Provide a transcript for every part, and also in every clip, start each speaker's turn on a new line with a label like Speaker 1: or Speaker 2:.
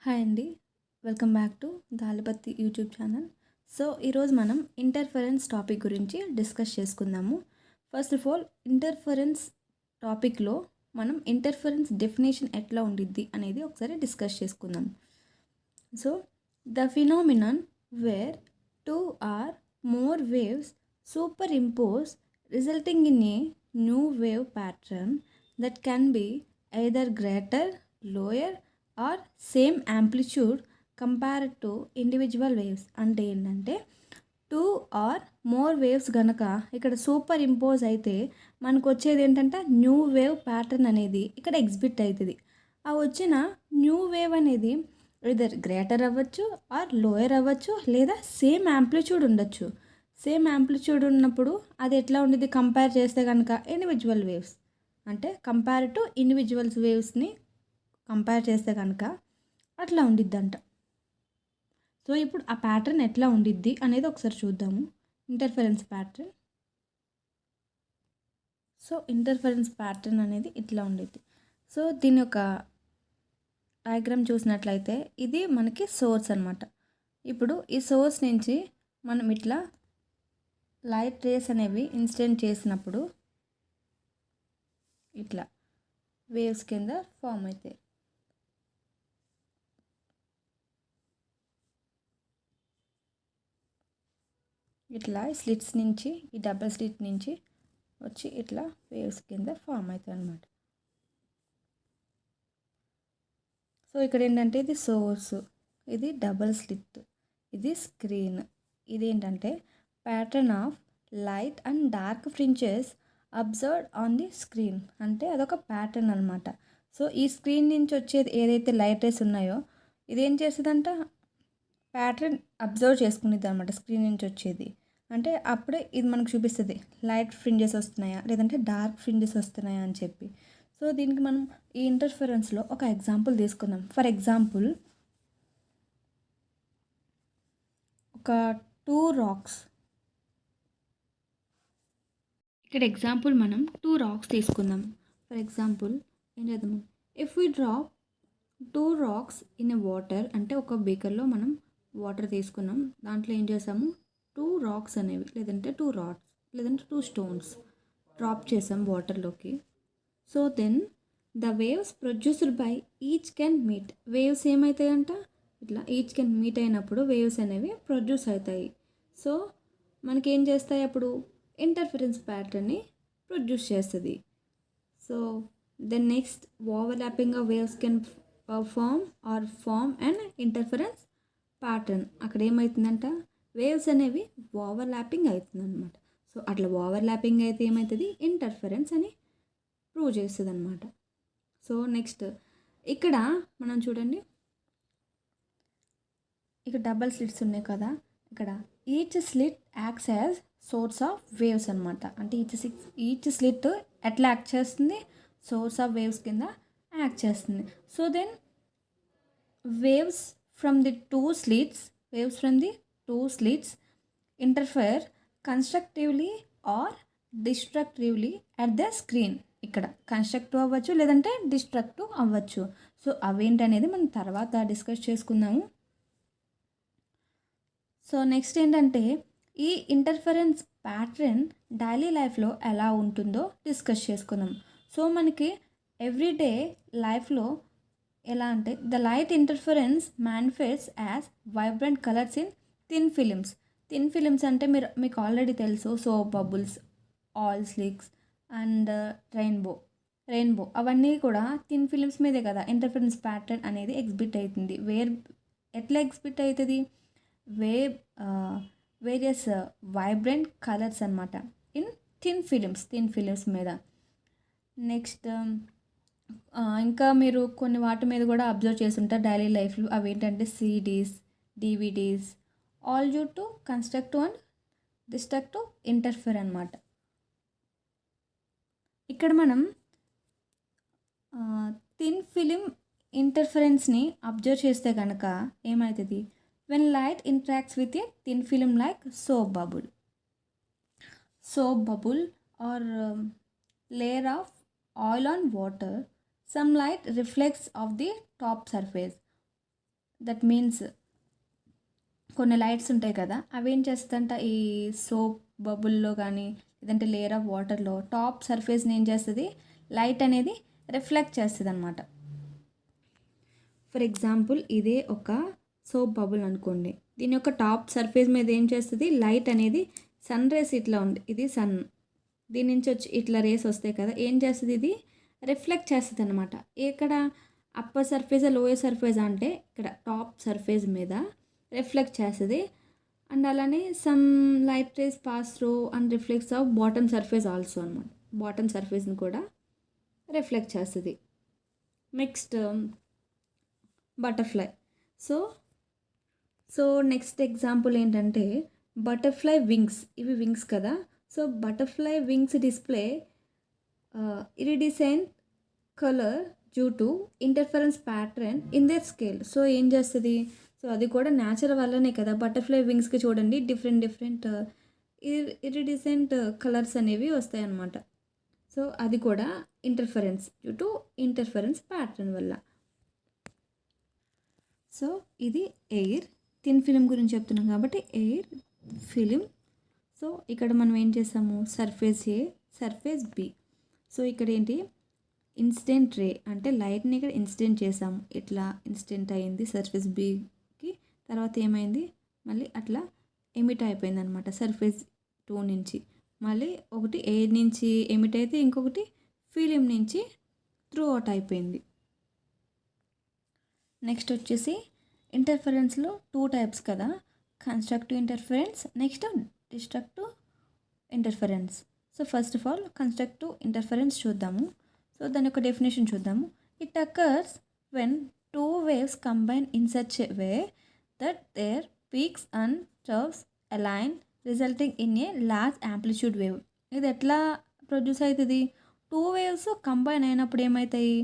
Speaker 1: Hi అండి. Welcome back to Dalipatti YouTube channel. So ఈరోజు మనం ఇంటర్ఫరెన్స్ టాపిక్ గురించి డిస్కస్ చేసుకుందాము. ఫస్ట్ ఆఫ్ ఆల్ ఇంటర్ఫరెన్స్ టాపిక్లో మనం ఇంటర్ఫరెన్స్ డెఫినేషన్ ఎట్లా ఉండిద్ది అనేది ఒకసారి డిస్కస్ చేసుకుందాం. So the phenomenon where two or more waves superimpose resulting in a new wave pattern that can be either greater, lower or same amplitude compared to individual waves. అంటే ఏంటంటే two or more waves కనుక ఇక్కడ super impose అయితే మనకు వచ్చేది ఏంటంటే new wave pattern అనేది ఇక్కడ ఎగ్జిబిట్ అవుతుంది. ఆ వచ్చిన న్యూ వేవ్ అనేది ఇదర్ గ్రేటర్ అవ్వచ్చు ఆర్ లోయర్ అవ్వచ్చు లేదా సేమ్ యాంప్లిట్యూడ్ ఉండొచ్చు. సేమ్ యాంప్లిట్యూడ్ ఉన్నప్పుడు అది ఎట్లా ఉండేది కంపేర్ చేస్తే కనుక ఇండివిజువల్ వేవ్స్ అంటే కంపేర్ టు ఇండివిజువల్స్ వేవ్స్ని కంపేర్ చేస్తే కనుక అట్లా ఉండిద్దంట. సో ఇప్పుడు ఆ ప్యాటర్న్ ఎట్లా ఉండిద్ది అనేది ఒకసారి చూద్దాము. Interference pattern. So interference pattern అనేది ఇట్లా ఉండిద్ది. సో దీని యొక్క డయాగ్రామ్ చూసినట్లయితే ఇది మనకి సోర్స్ అనమాట. ఇప్పుడు ఈ సోర్స్ నుంచి మనం ఇట్లా లైట్ రేస్ అనేవి ఇన్సిడెంట్ చేసినప్పుడు ఇట్లా వేవ్స్ కింద ఫామ్ అవుతాయి. ఇట్లా స్లిట్స్ నుంచి ఈ డబుల్ స్లిట్ నుంచి వచ్చి ఇట్లా వేవ్స్ కింద ఫామ్ అవుతాయి అన్నమాట. సో ఇక్కడ ఏంటంటే ఇది సోర్స్, ఇది డబుల్ స్లిట్, ఇది స్క్రీన్. ఇదేంటంటే pattern of light and dark fringes observed on the screen. అంటే అదొక ప్యాటర్న్ అనమాట. సో ఈ స్క్రీన్ నుంచి వచ్చేది ఏదైతే లైట్ రేస్ ఉన్నాయో ఇదేం చేస్తుందంట ప్యాటర్న్ అబ్జర్వ్ చేసుకునేది అనమాట. స్క్రీన్ నుంచి వచ్చేది అంటే అప్పుడే ఇది మనకు చూపిస్తుంది లైట్ ఫ్రింజెస్ వస్తున్నాయా లేదంటే డార్క్ ఫ్రింజెస్ వస్తున్నాయా అని చెప్పి. సో దీనికి మనం ఈ ఇంటర్ఫరెన్స్లో ఒక ఎగ్జాంపుల్ తీసుకుందాం. ఫర్ ఎగ్జాంపుల్ ఒక టూ రాక్స్. ఇక్కడ ఎగ్జాంపుల్ మనం టూ రాక్స్ తీసుకుందాం. ఫర్ ఎగ్జాంపుల్ ఏం చేద్దాము, if we drop two racks in a water, అంటే ఒక బీకర్లో మనం వాటర్ తీసుకున్నాం, దాంట్లో ఏం చేసాము టూ రాక్స్ అనేవి లేదంటే టూ రాడ్స్ లేదంటే టూ స్టోన్స్ డ్రాప్ చేసాం వాటర్లోకి. So then the waves produced by each can meet. Waves ఏమవుతాయంట ఇట్లా ఈచ్ కెన్ మీట్ అయినప్పుడు వేవ్స్ అనేవి ప్రొడ్యూస్ అవుతాయి. సో మనకేం చేస్తాయి అప్పుడు ఇంటర్ఫరెన్స్ ప్యాటర్న్ని ప్రొడ్యూస్ చేస్తుంది. So then next overlapping of waves can form and interference pattern. అక్కడ ఏమవుతుందంట వేవ్స్ అనేవి ఓవర్లాపింగ్ అవుతుంది అనమాట. సో అట్లా ఓవర్లాపింగ్ అయితే ఏమవుతుంది ఇంటర్ఫరెన్స్ అని ప్రూవ్ చేస్తుంది అనమాట. సో నెక్స్ట్ ఇక్కడ మనం చూడండి, ఇక్కడ డబల్ స్లిట్స్ ఉన్నాయి కదా, ఇక్కడ each slit acts as source of waves అనమాట. అంటే ఈచ్ స్లిట్ ఎట్లా యాక్ట్ చేస్తుంది సోర్స్ ఆఫ్ వేవ్స్ కింద యాక్ట్ చేస్తుంది. So then waves from the two slits interfere constructively or destructively at the screen. ఇక్కడ కన్స్ట్రక్టివ్ అవ్వచ్చు లేదంటే డిస్ట్రక్టివ్ అవ్వచ్చు. సో అవేంటనేది మనం తర్వాత డిస్కస్ చేసుకుందాము. సో నెక్స్ట్ ఏంటంటే ఈ ఇంటర్ఫరెన్స్ ప్యాటర్న్ డైలీ లైఫ్లో ఎలా ఉంటుందో డిస్కస్ చేసుకుందాం. సో మనకి ఎవ్రీడే లైఫ్లో ఎలా అంటే the light interference manifests as vibrant colours in thin films అంటే మీకు ఆల్రెడీ తెలుసు soap bubbles, oil slicks and rainbow అవన్నీ కూడా థిన్ ఫిలిమ్స్ మీదే కదా ఇంటర్ఫరెన్స్ ప్యాటర్న్ అనేది ఎగ్జిబిట్ అవుతుంది. ఎట్లా ఎగ్జిబిట్ అవుతుంది వేరియస్ వైబ్రెంట్ కలర్స్ అనమాట ఇన్ థిన్ ఫిలిమ్స్ మీద. నెక్స్ట్ ఇంకా మీరు కొన్ని వాటి మీద కూడా అబ్జర్వ్ చేస్తుంటారు డైలీ లైఫ్లో. అవి ఏంటంటే CDs, DVDs all due to constructive and destructive interfere అనమాట. ఇక్కడ మనం థిన్ ఫిలిం ఇంటర్ఫరెన్స్ని అబ్జర్వ్ చేస్తే కనుక ఏమవుతుంది when light interacts with a thin film like soap bubble or layer of oil on water, some light reflects off the top surface. That means కొన్ని lights ఉంటాయి కదా, అవి ఏం చేస్తుందంట ఈ సోప్ బబుల్లో కానీ లేదంటే లేయర్ ఆఫ్ వాటర్లో టాప్ సర్ఫేస్ని ఏం చేస్తుంది, లైట్ అనేది రిఫ్లెక్ట్ చేస్తుంది అనమాట. ఫర్ ఎగ్జాంపుల్ ఇదే ఒక సోప్ బబుల్ అనుకోండి, దీని యొక్క టాప్ సర్ఫేస్ మీద ఏం చేస్తుంది, లైట్ అనేది సన్ రేస్ ఇట్లా ఉంది, ఇది సన్, దీని నుంచి వచ్చి ఇట్లా రేస్ వస్తాయి కదా, ఏం చేస్తుంది, ఇది రిఫ్లెక్ట్ చేస్తుంది అనమాట. ఇక్కడ అప్పర్ సర్ఫేస్ లోయర్ సర్ఫేస్ అంటే ఇక్కడ టాప్ సర్ఫేస్ మీద రిఫ్లెక్ట్ చేస్తుంది. అండ్ అలానే some light rays pass through and reflects off bottom surface also అనమాట. బాటమ్ సర్ఫేస్ని కూడా రిఫ్లెక్ట్ చేస్తుంది. Next butterfly. So next example ఏంటంటే బటర్ఫ్లై వింగ్స్, ఇవి వింగ్స్ కదా. So butterfly wings display iridescent colour due to interference pattern in their scale. సో ఏం చేస్తుంది, సో అది కూడా న్యాచురల్ వల్లనే కదా. బటర్ఫ్లై వింగ్స్కి చూడండి డిఫరెంట్ ఇరిడిసెంట్ కలర్స్ అనేవి వస్తాయి అన్నమాట. సో అది కూడా interference due to interference pattern వల్ల. సో ఇది ఎయిర్ థిన్ ఫిలిం గురించి చెప్తున్నాం కాబట్టి ఎయిర్ ఫిలిం. సో ఇక్కడ మనం ఏం చేసాము, సర్ఫేస్ ఏ, సర్ఫేస్ బి. సో ఇక్కడ ఏంటి, ఇన్సిడెంట్ రే అంటే లైట్ని ఇక్కడ ఇన్సిడెంట్ చేసాము, ఇట్లా ఇన్సిడెంట్ అయింది సర్ఫేస్ బికి, తర్వాత ఏమైంది మళ్ళీ అట్లా ఎమిట్ అయిపోయింది అనమాట సర్ఫేస్ 2 నుంచి. మళ్ళీ ఒకటి ఎయిర్ నుంచి ఎమిట్ అయితే ఇంకొకటి ఫిలిం నుంచి త్రూ అవుట్ అయిపోయింది. నెక్స్ట్ వచ్చేసి ఇంటర్ఫరెన్స్లో 2 టైప్స్ కదా, constructive interference, next destructive interference. So first of all constructive interference చూద్దాము. సో దాని యొక్క డెఫినేషన్ చూద్దాము. It occurs when 2 waves combine in such a way that their peaks and troughs align, resulting in a large amplitude wave. ఇది ఎట్లా produce అవుతుంది, 2 waves combine అయినప్పుడు ఏమవుతాయి,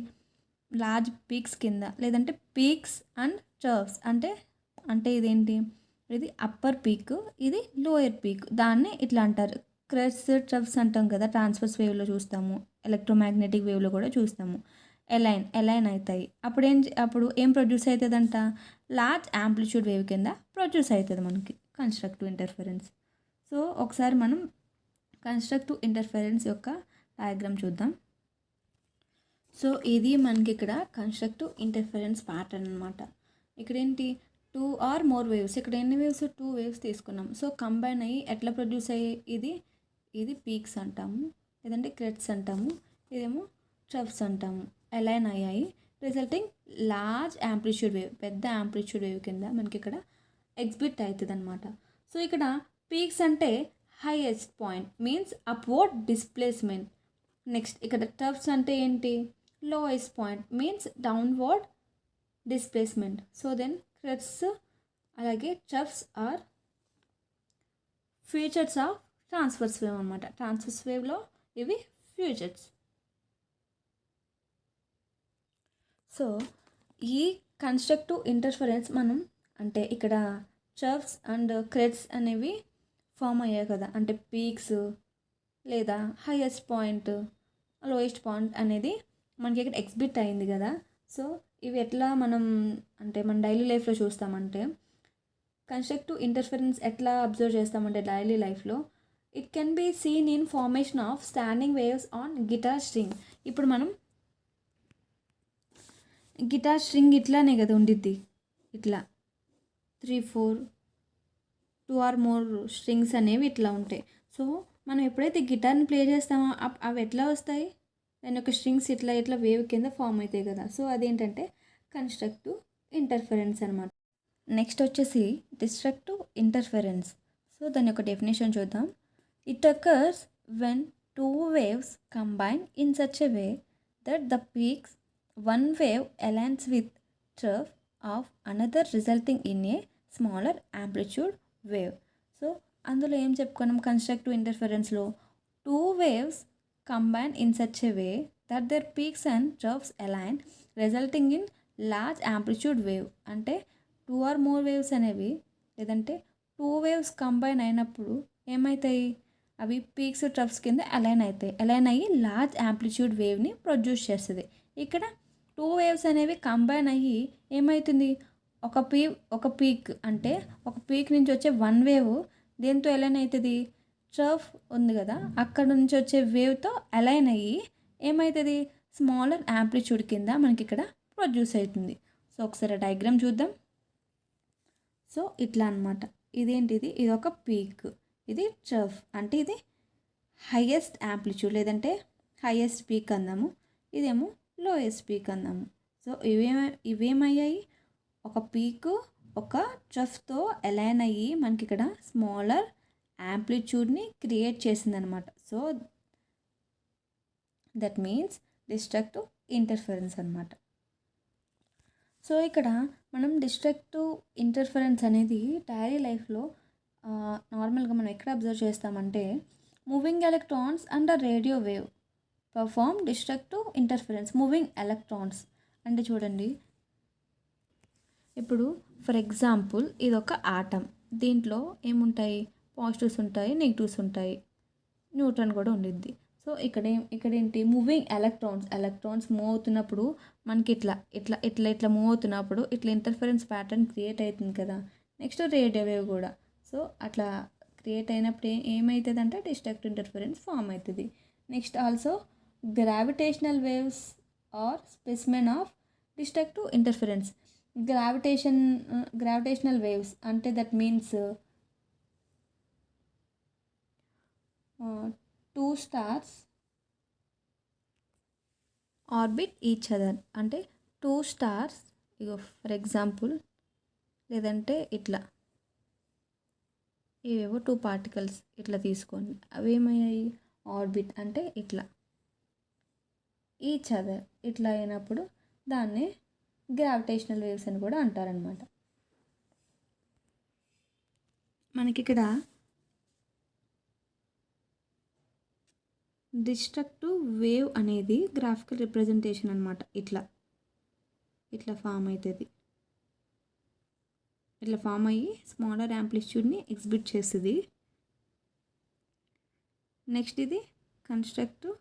Speaker 1: large peaks కింద, లేదంటే పీక్స్ అండ్ ట్రవ్స్ అంటే ఇదేంటి, ఇది అప్పర్ పీక్, ఇది లోయర్ పీక్, దాన్ని ఇట్లా అంటారు క్రెస్ట్ ట్రవ్స్ అంటాం కదా. ట్రాన్స్వర్స్ వేవ్లో చూస్తాము, ఎలక్ట్రోమాగ్నెటిక్ వేవ్లో కూడా చూస్తాము. ఎలైన్ అవుతాయి. అప్పుడు ఏం ప్రొడ్యూస్ అవుతుందంట, లార్జ్ యాంప్లిట్యూడ్ వేవ్ కింద ప్రొడ్యూస్ అవుతుంది మనకి కన్స్ట్రక్టివ్ ఇంటర్ఫరెన్స్. సో ఒకసారి మనం కన్స్ట్రక్టివ్ ఇంటర్ఫరెన్స్ యొక్క డయాగ్రామ్ చూద్దాం. సో ఇది మనకి ఇక్కడ కన్స్ట్రక్టివ్ ఇంటర్ఫరెన్స్ ప్యాటర్న్ అనమాట. ఇక్కడ ఏంటి, 2 or more వేవ్స్, ఇక్కడ ఎన్ని వేవ్స్, 2 వేవ్స్ తీసుకున్నాం. సో కంబైన్ అయ్యి ఎట్లా ప్రొడ్యూస్ అయ్యి, ఇది పీక్స్ అంటాము, లేదంటే క్రెట్స్ అంటాము, ఇదేమో ట్రవ్స్ అంటాము, అలైన్ అయ్యాయి, రిజల్టింగ్ లార్జ్ యాంప్లిట్యూడ్ వేవ్, పెద్ద యాంప్లిట్యూడ్ వేవ్ కింద మనకి ఇక్కడ ఎగ్జిబిట్ అవుతుంది అనమాట. సో ఇక్కడ పీక్స్ అంటే highest point, means upward displacement. Next ఇక్కడ ట్రవ్స్ అంటే ఏంటి, lowest point, means downward displacement. So then crests అలాగే troughs are features of transverse wave అనమాట. ట్రాన్స్వర్స్ వేవ్లో ఇవి ఫీచర్స్. సో ఈ కన్స్ట్రక్టివ్ ఇంటర్ఫరెన్స్ మనం అంటే ఇక్కడ ట్రవ్స్ అండ్ క్రెట్స్ అనేవి ఫామ్ అయ్యాయి కదా, అంటే పీక్స్ లేదా హైయెస్ట్ పాయింట్, లోయెస్ట్ పాయింట్ అనేది మనకి ఇక్కడ ఎగ్జిబిట్ అయింది కదా. సో ఇవి ఎట్లా మనం అంటే మన డైలీ లైఫ్లో చూస్తామంటే, కన్స్ట్రక్టివ్ ఇంటర్ఫరెన్స్ ఎట్లా అబ్జర్వ్ చేస్తామంటే డైలీ లైఫ్లో, it can be seen in formation of standing waves on guitar string. ఇప్పుడు మనం గిటార్ స్ట్రింగ్ ఇట్లానే కదా ఉండిద్ది, ఇట్లా 3, 4, 2 or more స్ట్రింగ్స్ అనేవి ఇట్లా ఉంటాయి. సో మనం ఎప్పుడైతే గిటార్ని ప్లే చేస్తామో అవి ఎట్లా వస్తాయి, దాని యొక్క స్ట్రింగ్స్ ఇట్లా వేవ్ కింద ఫామ్ అవుతాయి కదా. సో అదేంటంటే కన్స్ట్రక్టివ్ ఇంటర్ఫరెన్స్ అనమాట. నెక్స్ట్ వచ్చేసి డిస్ట్రక్టివ్ ఇంటర్ఫరెన్స్. సో దాని యొక్క డెఫినేషన్ చూద్దాం. It occurs when 2 waves combine in such a way that the peaks one wave aligns with trough of another, resulting in a smaller amplitude wave. So అందులో ఏం చెప్పుకున్నాం, constructive ఇంటర్ఫరెన్స్లో 2 waves combine in such a way that their peaks and troughs align, resulting in large amplitude wave. అంటే 2 or more waves అనేవి లేదంటే 2 waves combine అయినప్పుడు ఏమవుతాయి, అవి peaks troughs కింద అలైన్ అవుతాయి, అలైన్ అయ్యి లార్జ్ యాంప్లిట్యూడ్ వేవ్ని ప్రొడ్యూస్ చేస్తుంది. ఇక్కడ 2 waves అనేవి కంబైన్ అయ్యి ఏమవుతుంది, ఒక పీక్ అంటే ఒక పీక్ నుంచి వచ్చే వన్ వేవ్ దేంతో అలైన్ అవుతుంది, ట్రఫ్ ఉంది కదా అక్కడ నుంచి వచ్చే వేవ్తో అలైన్ అయ్యి ఏమవుతుంది, స్మాలర్ యాంప్లిట్యూడ్ కింద మనకి ఇక్కడ ప్రొడ్యూస్ అవుతుంది. సో ఒకసారి డయాగ్రామ్ చూద్దాం. సో ఇట్లా అనమాట. ఇదేంటిది, ఇది ఒక పీక్, ఇది ట్రఫ్ అంటే ఇది హైయెస్ట్ యాంప్లిట్యూడ్ లేదంటే హైయెస్ట్ పీక్ అందాము, ఇదేమో లోయెస్ట్ పీక్ అందాము. సో ఇవేమయ్యాయి, ఒక పీక్ ఒక ట్రఫ్తో అలైన్ అయ్యి మనకి ఇక్కడ స్మాలర్ యాంప్లిట్యూడ్ని క్రియేట్ చేసిందనమాట. So that means destructive interference అనమాట. సో ఇక్కడ మనం డిస్ట్రక్టివ్ ఇంటర్ఫరెన్స్ అనేది డైలీ లైఫ్లో నార్మల్గా మనం ఎక్కడ అబ్జర్వ్ చేస్తామంటే, moving electrons and radio wave perform destructive interference. Moving electrons అంటే చూడండి, ఇప్పుడు ఫర్ ఎగ్జాంపుల్ ఇది ఒక ఆటమ్, దీంట్లో ఏముంటాయి, పాజిటివ్స్ ఉంటాయి, నెగిటివ్స్ ఉంటాయి, న్యూట్రాన్ కూడా ఉండిద్ది. సో ఇక్కడేంటి, మూవింగ్ ఎలక్ట్రాన్స్ మూవ్ అవుతున్నప్పుడు మనకి ఇట్లా మూవ్ అవుతున్నప్పుడు ఇట్లా ఇంటర్ఫరెన్స్ ప్యాటర్న్ క్రియేట్ అవుతుంది కదా. నెక్స్ట్ రేడియో వేవ్ కూడా. సో అట్లా క్రియేట్ అయినప్పుడు ఏమవుతుంది అంటే డిస్ట్రక్టివ్ ఇంటర్ఫరెన్స్ ఫామ్ అవుతుంది. Next also gravitational waves are specimen of destructive interference. Gravitational waves అంటే that means two stars orbit each other. అంటే టూ స్టార్స్ ఇగో ఫర్ ఎగ్జాంపుల్, లేదంటే ఇట్లా ఇవేవో టూ పార్టికల్స్ ఇట్లా తీసుకోండి, అవి ఏమయ్యాయి ఆర్బిట్ అంటే ఇట్లా ఈచ్ అదర్ ఇట్లా అయినప్పుడు దాన్ని గ్రావిటేషనల్ వేవ్స్ అని కూడా అంటారనమాట. మనకి ఇక్కడ డిస్ట్రక్టివ్ వేవ్ అనేది గ్రాఫికల్ రిప్రజెంటేషన్ అనమాట. ఇట్లా ఫామ్ అవుతుంది, ఇట్లా ఫామ్ అయ్యి స్మాలర్ యాంప్లిట్యూడ్ని ఎగ్జిబిట్ చేస్తుంది. నెక్స్ట్ ఇది కన్స్ట్రక్టివ్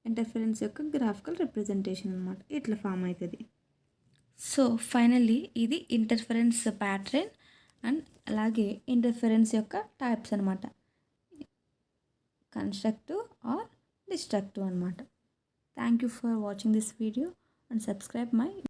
Speaker 1: ఇంటర్ఫరెన్స్ యొక్క గ్రాఫికల్ రిప్రజెంటేషన్ అనమాట, ఇట్లా ఫామ్ అవుతుంది. సో ఫైనల్లీ ఇది ఇంటర్ఫరెన్స్ ప్యాటర్న్ అండ్ అలాగే ఇంటర్ఫరెన్స్ యొక్క టైప్స్ అనమాట, కన్స్ట్రక్టివ్ ఆర్ డిస్ట్రక్టివ్ అనమాట. Thank you for watching this video and subscribe my